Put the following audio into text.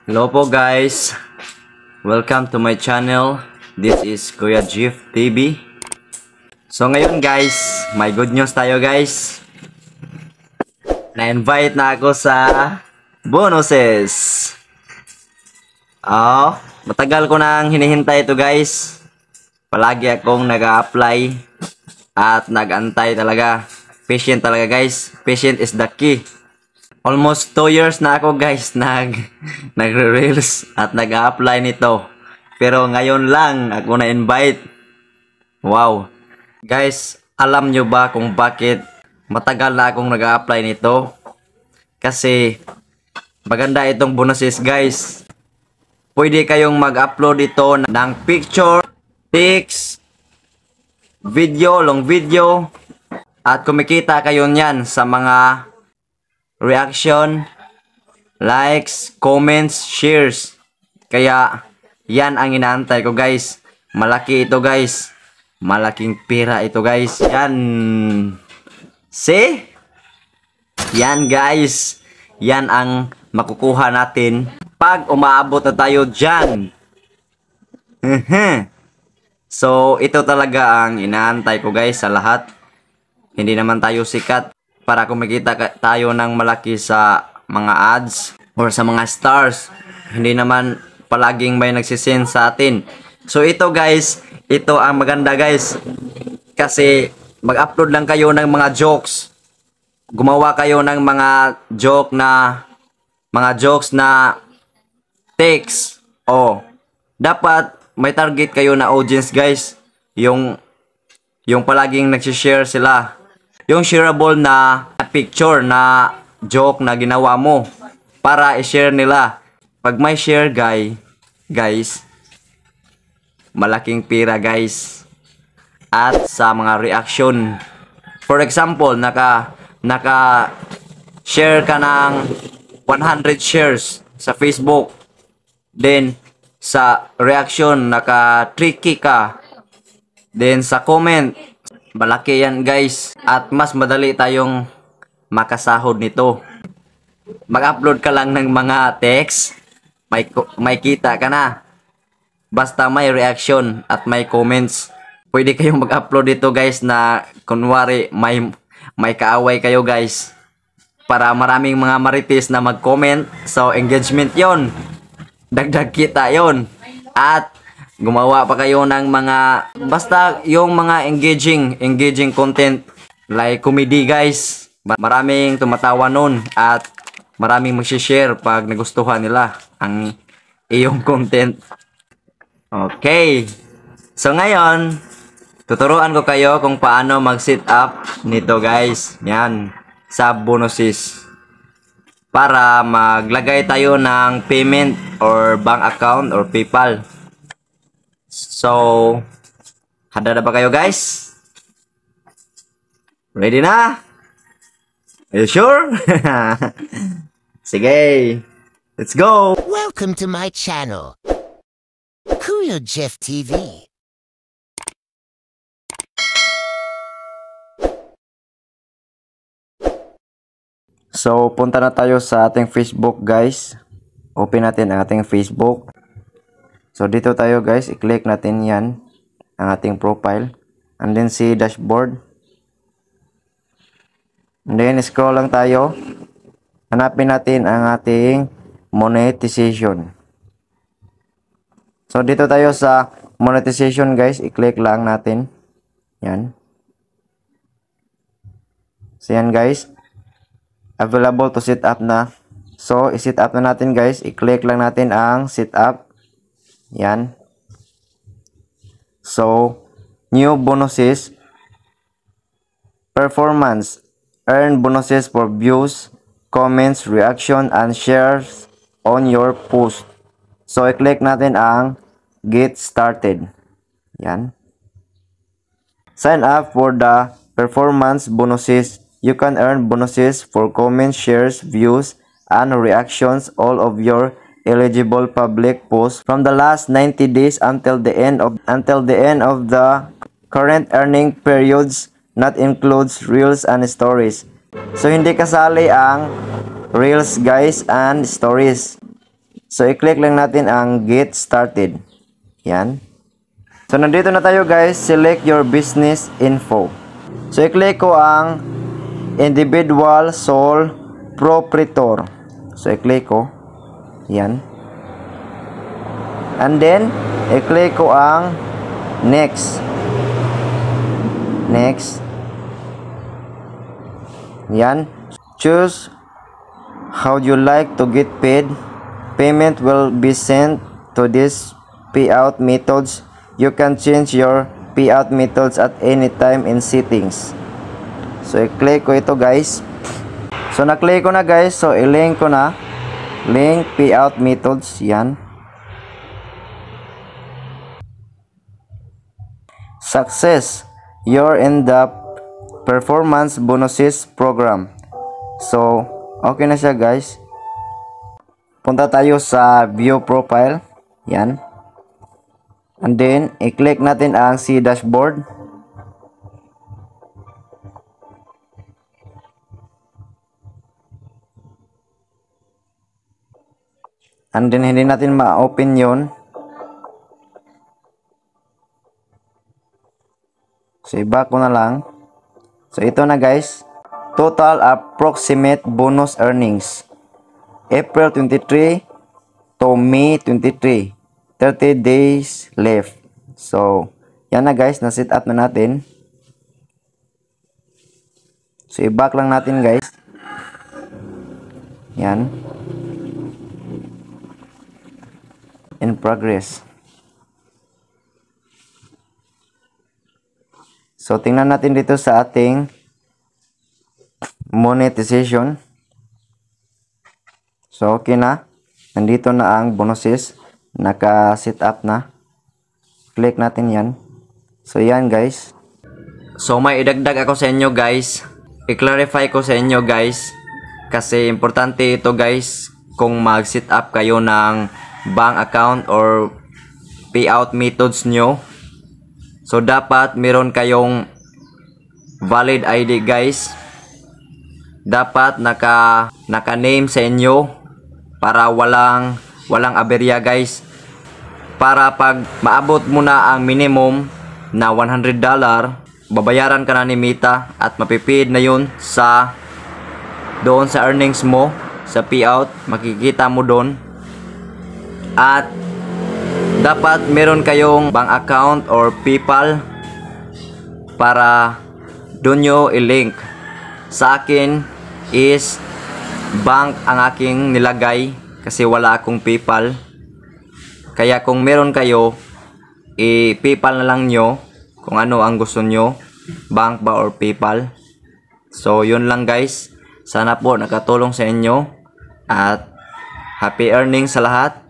Hello po guys, welcome to my channel. This is Kuya Jeff TV. So ngayon guys, may good news tayo guys. Na-invite na ako sa bonuses. Matagal ko nang hinihintay ito guys. Palagi akong nag-a-apply at nag-antay talaga. Patient talaga guys. Patient is the key. Almost 2 years na ako guys nagre-reels at nag-a-apply nito. Pero ngayon lang ako na-invite. Wow. Guys, alam nyo ba kung bakit matagal na akong nag-a-apply nito? Kasi maganda itong bonuses guys. Pwede kayong mag-upload ito ng picture, pics, video, long video. At kumikita kayo niyan sa mga reaction, likes, comments, shares. Kaya yan ang inaantay ko guys. Malaki ito guys. Malaking pera ito guys. Yan. See? Yan guys. Yan ang makukuha natin pag umaabot na tayo dyan. So ito talaga ang inaantay ko guys sa lahat. Hindi naman tayo sikat para kumikita tayo ng malaki sa mga ads or sa mga stars. Hindi naman palaging may nagsisend sa atin. So ito guys, ito ang maganda guys. Kasi mag-upload lang kayo ng mga jokes. Gumawa kayo ng mga jokes na text. Dapat may target kayo na audience guys. Yung palaging nagsishare sila. Yung shareable na picture na joke na ginawa mo para i-share nila. Pag may share guys, malaking pera guys. At sa mga reaction. For example, naka-share ka ng 100 shares sa Facebook. Then sa reaction naka-tricky ka. Then sa comment, malaki yan guys. At mas madali tayong makasahod nito. Mag-upload ka lang ng mga text, may kita ka na. Basta may reaction at may comments. Pwede kayong mag-upload dito guys na kunwari may kaaway kayo guys. Para maraming mga marites na mag-comment. So engagement yon. Dagdag kita yon. At gumawa pa kayo ng mga basta yung mga engaging content like comedy guys. Maraming tumatawa nun at maraming mag-share pag nagustuhan nila ang iyong content. Okay. So ngayon, tuturuan ko kayo kung paano mag-set up nito guys. Yan, sa bonuses. Para maglagay tayo ng payment or bank account or PayPal. So, handa na ba kayo guys? Ready na? Are you sure? Sige, let's go! Welcome to my channel, Kuya Jeff TV. So, punta na tayo sa ating Facebook guys. Open natin ang ating Facebook. So, dito tayo guys, i-click natin yan, ang ating profile. And then see dashboard. And then scroll lang tayo. Hanapin natin ang ating monetization. So, dito tayo sa monetization guys, i-click lang natin. Yan. So, yan guys. Available to set up na. So, i-set up na natin guys. I-click lang natin ang set up. Yan. So, new bonuses. Performance. Earn bonuses for views, comments, reaction, and shares on your post. So, i-click natin ang get started. Yan. Sign up for the performance bonuses. You can earn bonuses for comments, shares, views, and reactions all of your eligible public posts from the last 90 days until the end of the current earning periods, not includes reels and stories. So hindi kasali ang reels guys and stories. So, i-click lang natin ang Get Started. Yan. So, nandito na tayo guys. Select your business info. So, i-click ko ang Individual Sole Proprietor. So, i-click ko. Yan. And then, i-click ko ang Next. Next. Yan. Choose how you like to get paid. Payment will be sent to these payout methods. You can change your payout methods at any time in settings. So, i-click ko ito guys. So, na-click ko na guys. So, i-link ko na. Link payout methods. Yan. Success. You're in the performance bonuses program. So, okay na siya guys. Punta tayo sa view profile. Yan. And then, i-click natin ang see dashboard. And then, hindi natin ma-open yun. So, i-back ko na lang. So, ito na guys. Total approximate bonus earnings. April 23 to May 23. 30 days left. So, yan na guys. Na-set up na natin. So, i-back lang natin guys. Yan. In progress. So, tingnan natin dito sa ating monetization. So, okay na. Nandito na ang bonuses. Naka-set up na. Click natin yan. So, yan guys. So, may idagdag ako sa inyo guys. I-clarify ko sa inyo guys. Kasi importante ito guys. Kung mag-set up kayo ng bank account or payout methods nyo. So, dapat meron kayong valid ID guys. Dapat naka-name sa inyo para walang aberya guys. Para pag maabot mo na ang minimum na $100, babayaran ka na ni Meta at mapipid na yun doon sa earnings mo, sa payout, makikita mo doon. At dapat meron kayong bank account or PayPal para doon nyo i-link. Sa akin is bank ang aking nilagay kasi wala akong PayPal. Kaya kung meron kayo, i-PayPal na lang nyo kung ano ang gusto nyo, bank ba or PayPal. So yun lang guys. Sana po nakatulong sa inyo at happy earnings sa lahat.